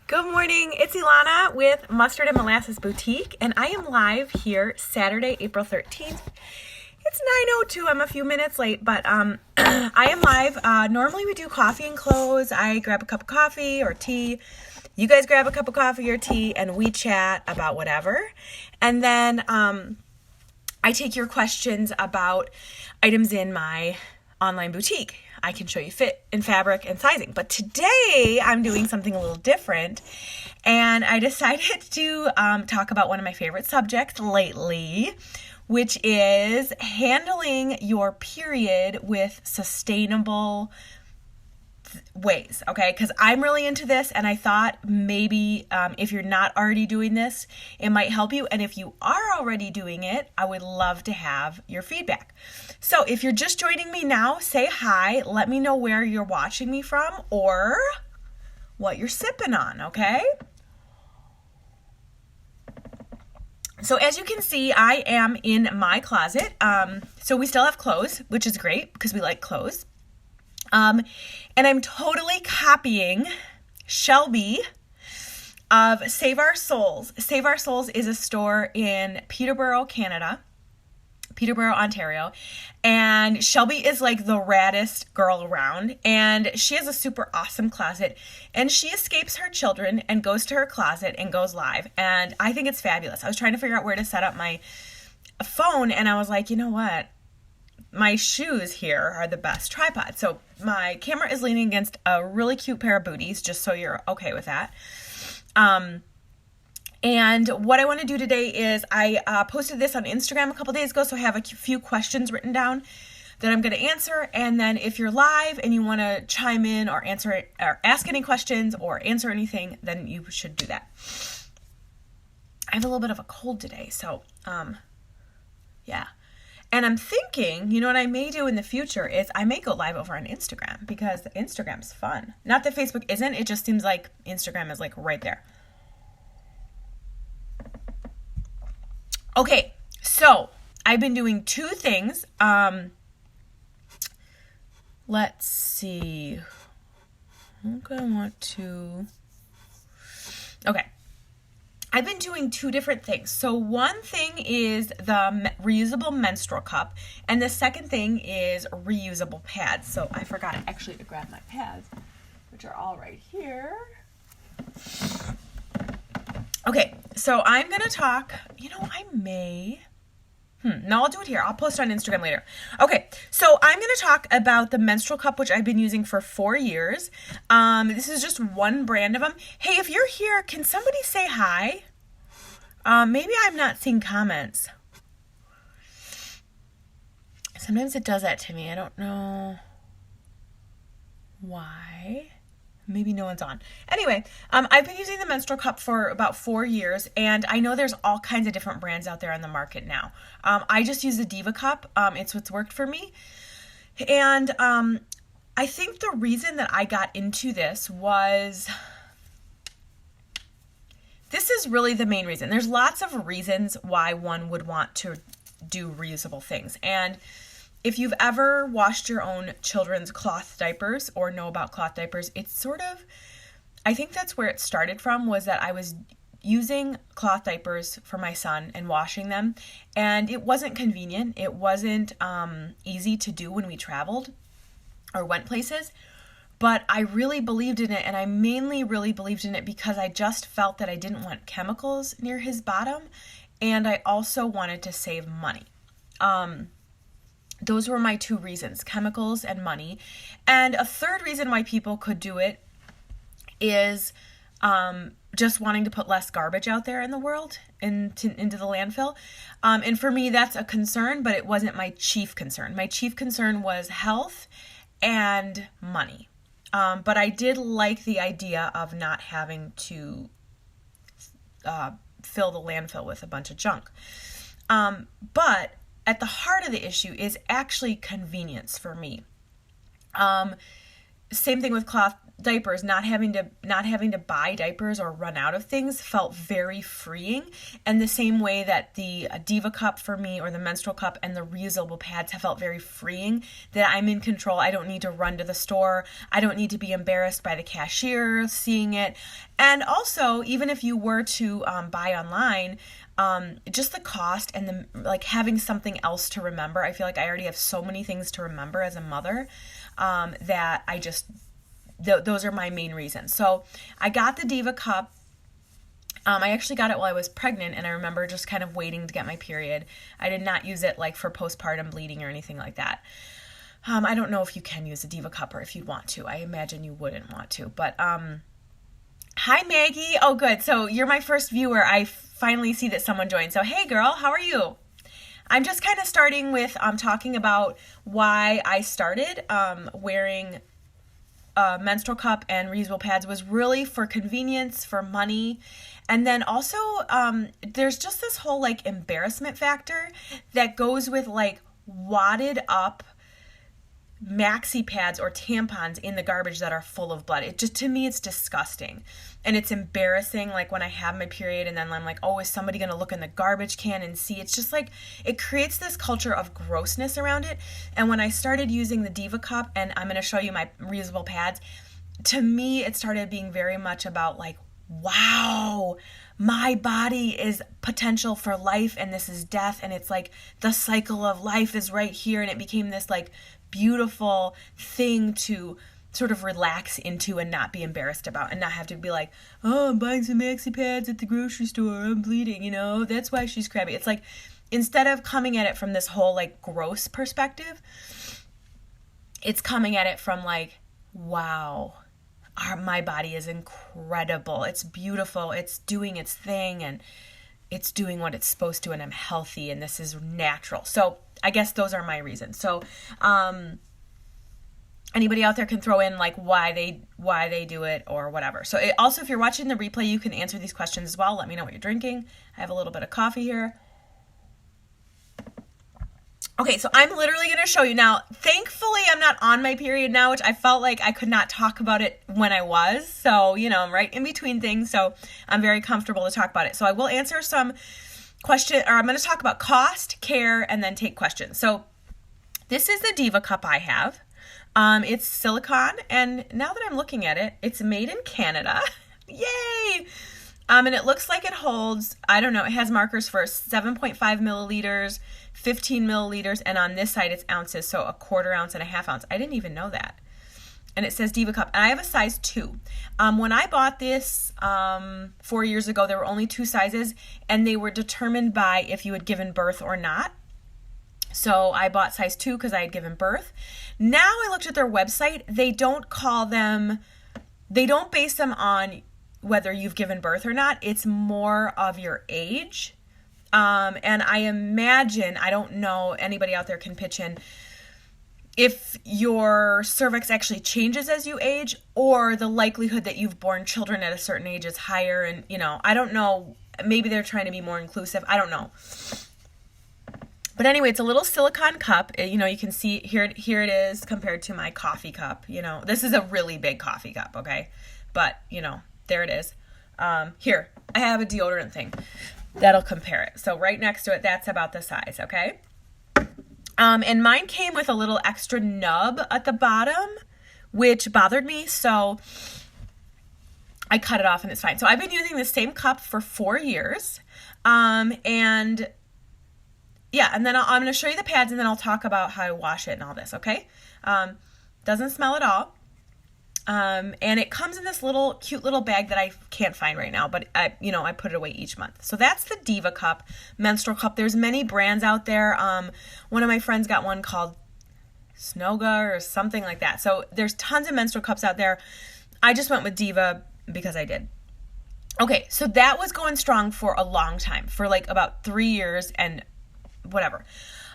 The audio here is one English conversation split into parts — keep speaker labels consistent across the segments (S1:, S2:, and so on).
S1: Good morning, it's Ilana with Mustard and Molasses Boutique, and I am live here Saturday, April 13th. It's 9:02, I'm a few minutes late, but I am live. Normally we do coffee and close. I grab a cup of coffee or tea. You guys grab a cup of coffee or tea, and we chat about whatever. And then I take your questions about items in my online boutique. I can show you fit and fabric and sizing. But today I'm doing something a little different, and I decided to talk about one of my favorite subjects lately, which is handling your period with sustainable ways, okay? Because I'm really into this, and I thought maybe if you're not already doing this, it might help you. And if you are already doing it, I would love to have your feedback. So if you're just joining me now, say hi. Let me know where you're watching me from or what you're sipping on, okay? So as you can see, I am in my closet. So we still have clothes, which is great because we like clothes. And I'm totally copying Shelby of Save Our Souls. Save Our Souls is a store in Peterborough, Ontario. And Shelby is like the raddest girl around. And she has a super awesome closet. And she escapes her children and goes to her closet and goes live. And I think it's fabulous. I was trying to figure out where to set up my phone. And I was like, you know what? My shoes here are the best tripod. So my camera is leaning against a really cute pair of booties, just so you're okay with that. And what I want to do today is I posted this on Instagram a couple days ago, so I have a few questions written down that I'm going to answer. And then if you're live and you want to chime in or answer or ask any questions or answer anything, then you should do that. I have a little bit of a cold today, so yeah. And I'm thinking, you know what I may do in the future is I may go live over on Instagram because Instagram's fun. Not that Facebook isn't, it just seems like Instagram is like right there. Okay, so I've been doing two things. Let's see. Okay. I've been doing two different things. So one thing is the reusable menstrual cup, and the second thing is reusable pads. So I forgot actually to grab my pads, which are all right here. Okay, so I'm going to talk, no, I'll do it here. I'll post on Instagram later. Okay, so I'm going to talk about the menstrual cup, which I've been using for 4 years. This is just one brand of them. Hey, if you're here, can somebody say hi? Maybe I'm not seeing comments. Sometimes it does that to me. I don't know why. Maybe no one's on. Anyway, I've been using the menstrual cup for about 4 years, and I know there's all kinds of different brands out there on the market now. I just use the Diva Cup. It's what's worked for me. And I think the reason that I got into this is really the main reason. There's lots of reasons why one would want to do reusable things. And if you've ever washed your own children's cloth diapers or know about cloth diapers, it's sort of, I think that's where it started from, was that I was using cloth diapers for my son and washing them, and it wasn't convenient. It wasn't easy to do when we traveled or went places, but I really believed in it, and I mainly really believed in it because I just felt that I didn't want chemicals near his bottom, and I also wanted to save money. Those were my two reasons, chemicals and money. And a third reason why people could do it is just wanting to put less garbage out there in the world, into the landfill. And for me, that's a concern, but it wasn't my chief concern. My chief concern was health and money. But I did like the idea of not having to fill the landfill with a bunch of junk. But at the heart of the issue is actually convenience for me. Same thing with cloth diapers, not having to buy diapers or run out of things felt very freeing. And the same way that the Diva Cup for me, or the menstrual cup, and the reusable pads have felt very freeing, that I'm in control. I don't need to run to the store. I don't need to be embarrassed by the cashier seeing it. And also, even if you were to buy online, just the cost and the having something else to remember. I feel like I already have so many things to remember as a mother that I just, those are my main reasons. So I got the Diva Cup. I actually got it while I was pregnant, and I remember just kind of waiting to get my period. I did not use it for postpartum bleeding or anything like that. I don't know if you can use a Diva Cup or if you'd want to. I imagine you wouldn't want to, but hi Maggie. Oh good. So you're my first viewer. I finally see that someone joined. So hey girl, how are you? I'm just kind of starting with talking about why I started wearing a menstrual cup and reusable pads. Was really for convenience, for money, and then also there's just this whole embarrassment factor that goes with wadded up maxi pads or tampons in the garbage that are full of blood. It just, to me, it's disgusting. And it's embarrassing, when I have my period and then I'm like, oh, is somebody going to look in the garbage can and see? It's just it creates this culture of grossness around it. And when I started using the Diva Cup, and I'm going to show you my reusable pads, to me, it started being very much about wow, my body is potential for life and this is death. And it's the cycle of life is right here. And it became this beautiful thing to sort of relax into and not be embarrassed about, and not have to be oh, I'm buying some maxi pads at the grocery store, I'm bleeding, that's why she's crabby. It's instead of coming at it from this whole gross perspective, it's coming at it from wow, my body is incredible, it's beautiful, it's doing its thing, and it's doing what it's supposed to, and I'm healthy, and this is natural. So I guess those are my reasons. So anybody out there can throw in why they do it or whatever. So also, if you're watching the replay, you can answer these questions as well. Let me know what you're drinking. I have a little bit of coffee here. Okay, so I'm literally going to show you now. Thankfully, I'm not on my period now, which I felt like I could not talk about it when I was. So, I'm right in between things, so I'm very comfortable to talk about it. So I will answer some questions, or I'm going to talk about cost, care, and then take questions. So this is the Diva Cup I have. It's silicone, and now that I'm looking at it, it's made in Canada. Yay! And it looks like it holds, I don't know, it has markers for 7.5 milliliters, 15 milliliters, and on this side it's ounces, so a quarter ounce and a half ounce. I didn't even know that. And it says Diva Cup, and I have a size 2. When I bought this 4 years ago, there were only 2 sizes, and they were determined by if you had given birth or not. So I bought size 2 because I had given birth. Now I looked at their website. They don't base them on whether you've given birth or not. It's more of your age. And I imagine, I don't know, anybody out there can pitch in, if your cervix actually changes as you age, or the likelihood that you've born children at a certain age is higher. And, I don't know, maybe they're trying to be more inclusive. I don't know. But anyway, it's a little silicone cup. You can see here it is compared to my coffee cup. This is a really big coffee cup, okay? But, there it is. Here, I have a deodorant thing that'll compare it. So right next to it, that's about the size, okay? And mine came with a little extra nub at the bottom, which bothered me, so I cut it off and it's fine. So I've been using the same cup for 4 years, and yeah, and then I'm going to show you the pads, and then I'll talk about how I wash it and all this, okay? Doesn't smell at all. And it comes in this cute little bag that I can't find right now, but I put it away each month. So that's the Diva Cup, menstrual cup. There's many brands out there. One of my friends got one called Snoga or something like that. So there's tons of menstrual cups out there. I just went with Diva because I did. Okay, so that was going strong for a long time, for about 3 years and whatever.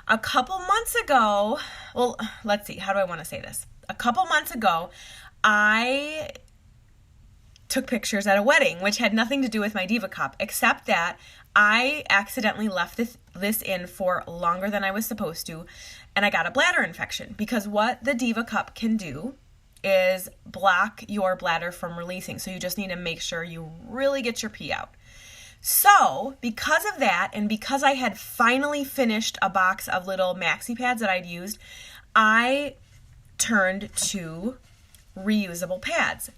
S1: A couple months ago, well, let's see, how do I want to say this? A couple months ago, I took pictures at a wedding, which had nothing to do with my Diva Cup, except that I accidentally left this in for longer than I was supposed to, and I got a bladder infection, because what the Diva Cup can do is block your bladder from releasing. So you just need to make sure you really get your pee out. So because of that, and because I had finally finished a box of little maxi pads that I'd used, I turned to reusable pads.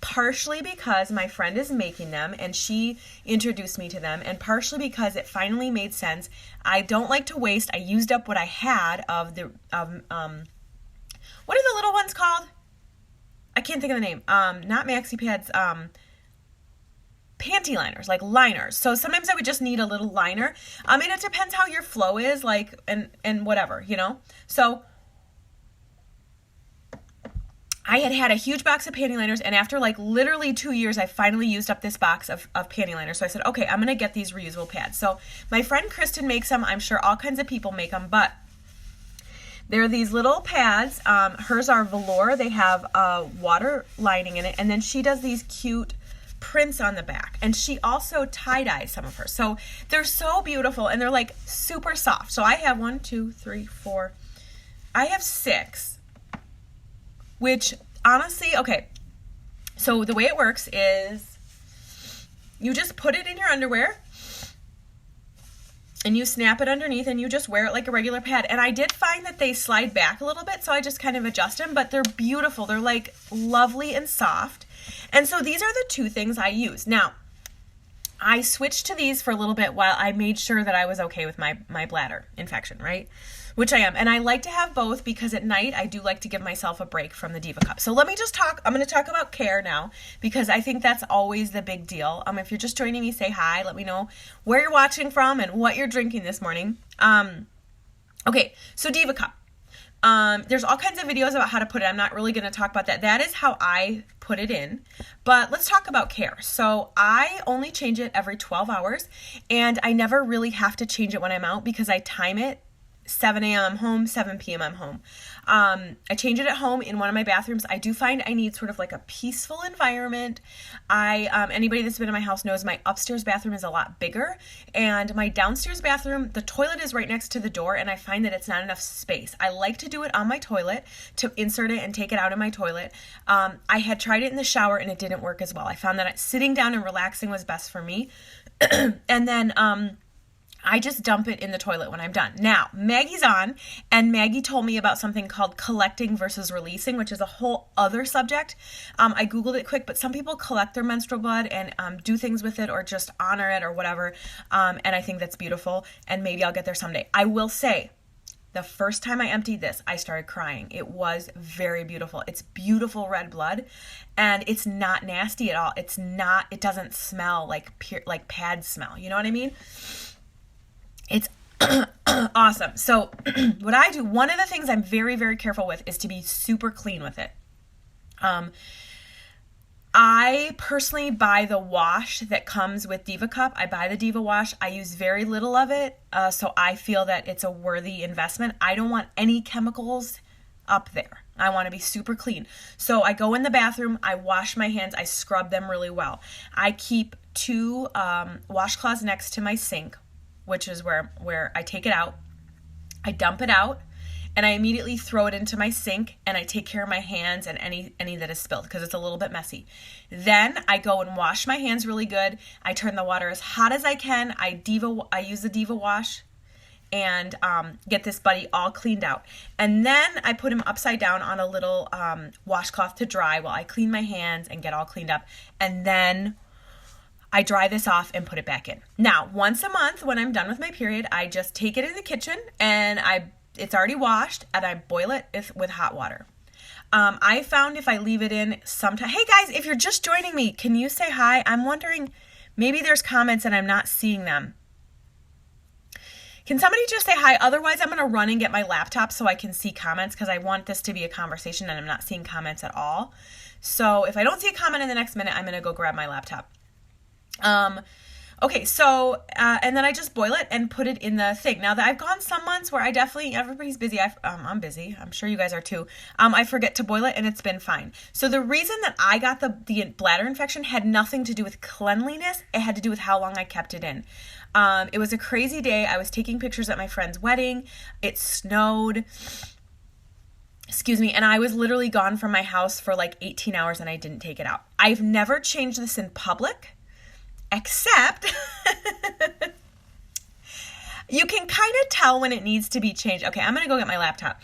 S1: Partially because my friend is making them and she introduced me to them, and partially because it finally made sense. I don't like to waste. I used up what I had of the what are the little ones called? I can't think of the name. Not maxi pads, panty liners, like liners. So sometimes I would just need a little liner. I mean, it depends how your flow is, like, and whatever, you know? So I had a huge box of panty liners, and after like literally 2 years, I finally used up this box of panty liners. So I said, okay, I'm going to get these reusable pads. So my friend Kristen makes them. I'm sure all kinds of people make them, but they're these little pads. Hers are velour. They have a water lining in it, and then she does these cute prints on the back, and she also tie-dyes some of hers. So they're so beautiful, and they're like super soft. So I have 1, 2, 3, 4. I have 6. Which, honestly, okay, so the way it works is you just put it in your underwear and you snap it underneath and you just wear it like a regular pad. And I did find that they slide back a little bit, so I just kind of adjust them, but they're beautiful. They're like lovely and soft. And so these are the 2 things I use. Now, I switched to these for a little bit while I made sure that I was okay with my bladder infection, right? Which I am. And I like to have both because at night I do like to give myself a break from the Diva Cup. So let me just I'm going to talk about care now because I think that's always the big deal. If you're just joining me, say hi. Let me know where you're watching from and what you're drinking this morning. Okay, so Diva Cup. There's all kinds of videos about how to put it. I'm not really going to talk about that. That is how I put it in. But let's talk about care. So I only change it every 12 hours, and I never really have to change it when I'm out because I time it. 7 a.m. I'm home, 7 p.m. I'm home. I change it at home in one of my bathrooms. I do find I need sort of like a peaceful environment. Anybody that's been in my house knows my upstairs bathroom is a lot bigger, and my downstairs bathroom, the toilet is right next to the door, and I find that it's not enough space. I like to do it on my toilet, to insert it and take it out in my toilet. I had tried it in the shower and it didn't work as well. I found that sitting down and relaxing was best for me. And then, I just dump it in the toilet when I'm done. Now, Maggie's on, and Maggie told me about something called collecting versus releasing, which is a whole other subject. I Googled it quick, but some people collect their menstrual blood and do things with it or just honor it or whatever, and I think that's beautiful, and maybe I'll get there someday. I will say, the first time I emptied this, I started crying. It was very beautiful. It's beautiful red blood, and it's not nasty at all. It doesn't smell like pad smell. You know what I mean? It's awesome. So what I do, one of the things I'm very, very careful with is to be super clean with it. I personally buy the wash that comes with Diva Cup. I buy the Diva wash. I use very little of it, so I feel that it's a worthy investment. I don't want any chemicals up there. I want to be super clean. So I go in the bathroom, I wash my hands, I scrub them really well. I keep 2 washcloths next to my sink, which is where I take it out, I dump it out, and I immediately throw it into my sink, and I take care of my hands and any that is spilled because it's a little bit messy. Then I go and wash my hands really good. I turn the water as hot as I can. I use the Diva wash and get this buddy all cleaned out. And then I put him upside down on a little washcloth to dry while I clean my hands and get all cleaned up. And then I dry this off and put it back in. Now, once a month when I'm done with my period, I just take it in the kitchen and it's already washed and I boil it with hot water. I found if I leave it in sometime, hey guys, if you're just joining me, can you say hi? I'm wondering, maybe there's comments and I'm not seeing them. Can somebody just say hi? Otherwise, I'm going to run and get my laptop so I can see comments because I want this to be a conversation and I'm not seeing comments at all. So if I don't see a comment in the next minute, I'm going to go grab my laptop. Okay, so, and then I just boil it and put it in the thing. Now that I've gone some months where everybody's busy. I'm busy. I'm sure you guys are too. I forget to boil it and it's been fine. So the reason that I got the bladder infection had nothing to do with cleanliness. It had to do with how long I kept it in. It was a crazy day. I was taking pictures at my friend's wedding. It snowed. excuse me, and I was literally gone from my house for like 18 hours and I didn't take it out. I've never changed this in public, except you can kind of tell when it needs to be changed. Okay, I'm going to go get my laptop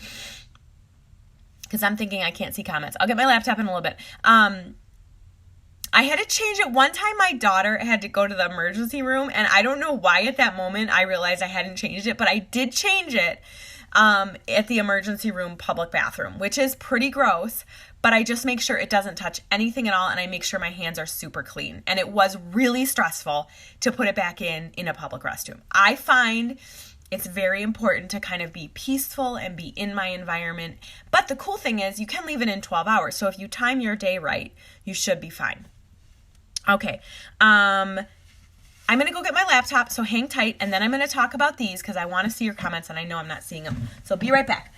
S1: because I'm thinking I can't see comments. I'll get my laptop in a little bit. I had to change it. One time my daughter had to go to the emergency room, and I don't know why at that moment I realized I hadn't changed it, but I did change it at the emergency room public bathroom, which is pretty gross, but I just make sure it doesn't touch anything at all, and I make sure my hands are super clean. And it was really stressful to put it back in a public restroom. I find it's very important to kind of be peaceful and be in my environment, but the cool thing is you can leave it in 12 hours, so if you time your day right, you should be fine. Okay, I'm going to go get my laptop, so hang tight, and then I'm going to talk about these because I want to see your comments, and I know I'm not seeing them. So be right back.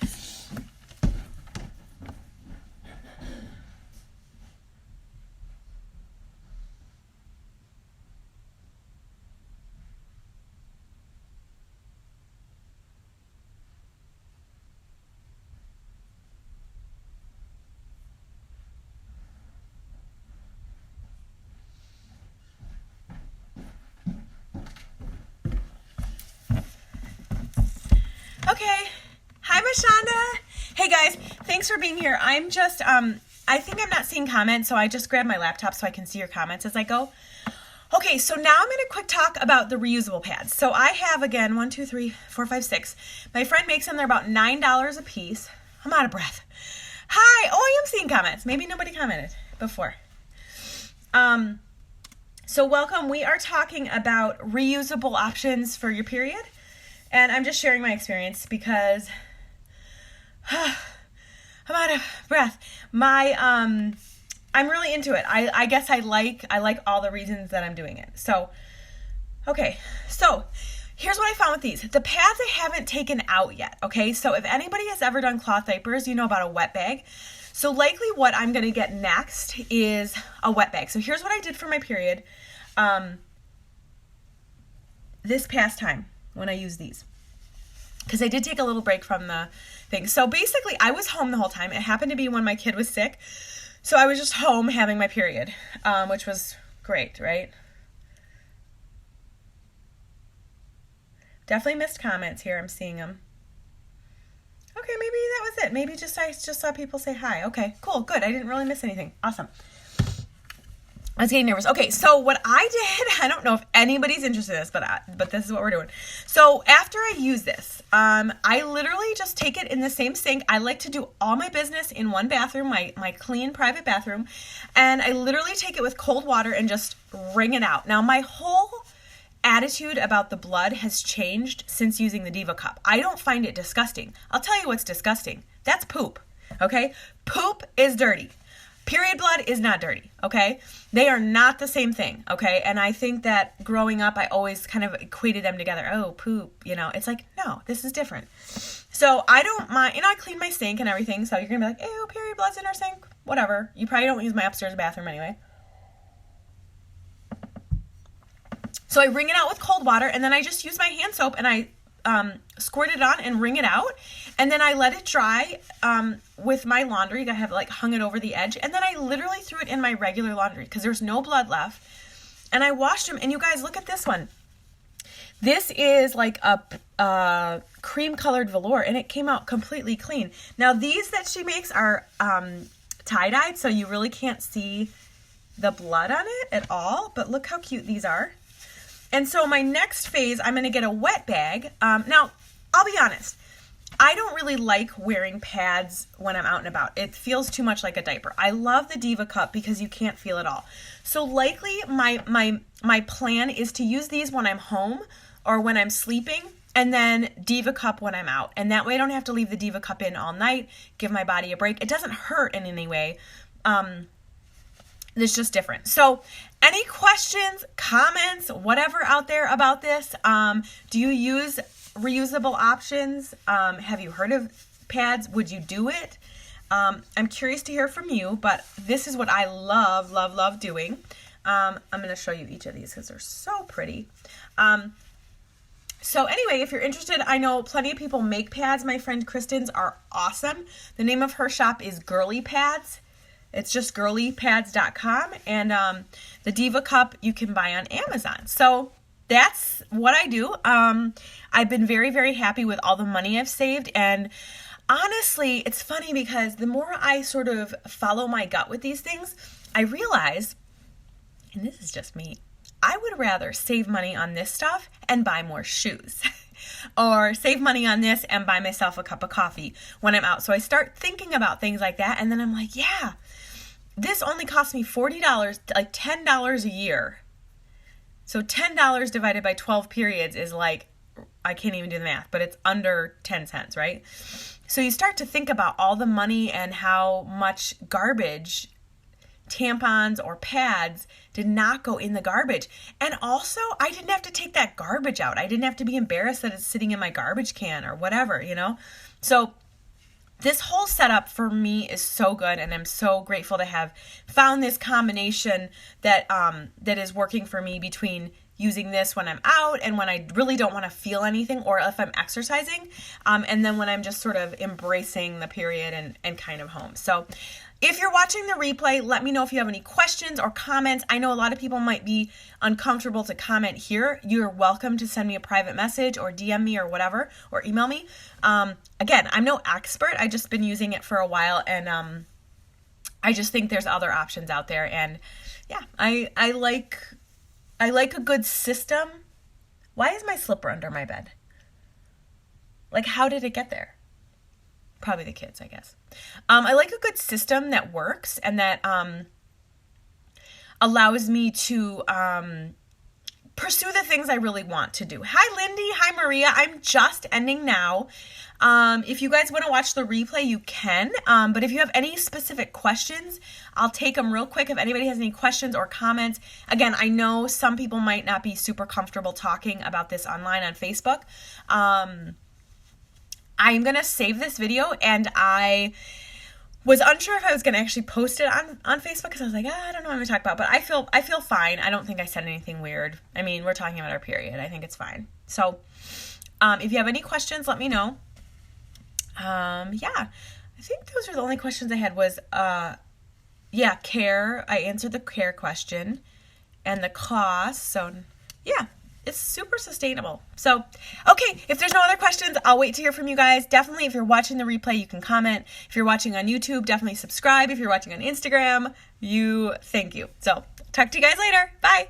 S1: Okay. Hi, Mashonda. Hey, guys. Thanks for being here. I'm just, I think I'm not seeing comments, so I just grabbed my laptop so I can see your comments as I go. Okay, so now I'm going to quick talk about the reusable pads. So I have, again, 1, 2, 3, 4, 5, 6. My friend makes them. They're about $9 a piece. I'm out of breath. Hi. Oh, I am seeing comments. Maybe nobody commented before. So welcome. We are talking about reusable options for your period. And I'm just sharing my experience because I'm out of breath. I'm really into it. I guess I like all the reasons that I'm doing it. So, okay. So, here's what I found with these. The pads I haven't taken out yet, okay? So, if anybody has ever done cloth diapers, you know about a wet bag. So, likely what I'm going to get next is a wet bag. So, here's what I did for my period this past time when I used these, because I did take a little break from the thing. So basically I was home the whole time. It happened to be when my kid was sick, so I was just home having my period, which was great, right? Definitely missed comments here. I'm seeing them. Okay, maybe that was it. Maybe I just saw people say hi. Okay, cool, good. I didn't really miss anything. Awesome. I was getting nervous. Okay, so what I did, I don't know if anybody's interested in this, but this is what we're doing. So after I use this, I literally just take it in the same sink. I like to do all my business in one bathroom, my clean private bathroom, and I literally take it with cold water and just wring it out. Now, my whole attitude about the blood has changed since using the Diva Cup. I don't find it disgusting. I'll tell you what's disgusting. That's poop, okay? Poop is dirty. Period blood is not dirty, okay? They are not the same thing, okay? And I think that growing up, I always kind of equated them together. Oh, poop, it's like, no, this is different. So I don't mind, I clean my sink and everything, so you're going to be like, ew, period blood's in our sink, whatever. You probably don't use my upstairs bathroom anyway. So I wring it out with cold water, and then I just use my hand soap, and I squirt it on and wring it out, and then I let it dry with my laundry. I have hung it over the edge, and then I literally threw it in my regular laundry because there's no blood left, and I washed them. And you guys, look at this one. This is like a cream colored velour, and it came out completely clean. Now these that she makes are tie-dyed, so you really can't see the blood on it at all, but look how cute these are. And so my next phase, I'm going to get a wet bag. Now, I'll be honest. I don't really like wearing pads when I'm out and about. It feels too much like a diaper. I love the Diva Cup because you can't feel it all. So likely my plan is to use these when I'm home or when I'm sleeping, and then Diva Cup when I'm out. And that way I don't have to leave the Diva Cup in all night, give my body a break. It doesn't hurt in any way. It's just different. So any questions, comments, whatever out there about this? Do you use reusable options? Have you heard of pads? Would you do it? I'm curious to hear from you, but this is what I love, love, love doing. I'm going to show you each of these because they're so pretty. So anyway, if you're interested, I know plenty of people make pads. My friend Kristen's are awesome. The name of her shop is Girly Pads. It's just girlypads.com. And the Diva Cup you can buy on Amazon. So that's what I do. I've been very, very happy with all the money I've saved. And honestly, it's funny because the more I sort of follow my gut with these things, I realize, and this is just me, I would rather save money on this stuff and buy more shoes or save money on this and buy myself a cup of coffee when I'm out. So I start thinking about things like that. And then I'm like, yeah, this only cost me $40, like $10 a year. So $10 divided by 12 periods is like, I can't even do the math, but it's under 10 cents, right? So you start to think about all the money and how much garbage tampons or pads did not go in the garbage. And also, I didn't have to take that garbage out. I didn't have to be embarrassed that it's sitting in my garbage can or whatever, you know? So this whole setup for me is so good, and I'm so grateful to have found this combination that that is working for me between using this when I'm out and when I really don't want to feel anything, or if I'm exercising, and then when I'm just sort of embracing the period and kind of home. So if you're watching the replay, let me know if you have any questions or comments. I know a lot of people might be uncomfortable to comment here. You're welcome to send me a private message or DM me or whatever, or email me. Again, I'm no expert. I've just been using it for a while, and I just think there's other options out there. And yeah, I like a good system. Why is my slipper under my bed? Like, how did it get there? Probably the kids, I guess. I like a good system that works and that allows me to pursue the things I really want to do. Hi, Lindy. Hi, Maria. I'm just ending now. If you guys want to watch the replay, you can. But if you have any specific questions, I'll take them real quick. If anybody has any questions or comments, again, I know some people might not be super comfortable talking about this online on Facebook. I'm going to save this video, and I was unsure if I was going to actually post it on Facebook because I was like, I don't know what I'm going to talk about, but I feel fine. I don't think I said anything weird. I mean, we're talking about our period. I think it's fine. So if you have any questions, let me know. Yeah, I think those are the only questions I had was, care. I answered the care question and the cost. So yeah. It's super sustainable. So, okay, if there's no other questions, I'll wait to hear from you guys. Definitely, if you're watching the replay, you can comment. If you're watching on YouTube, definitely subscribe. If you're watching on Instagram, thank you. So, talk to you guys later. Bye.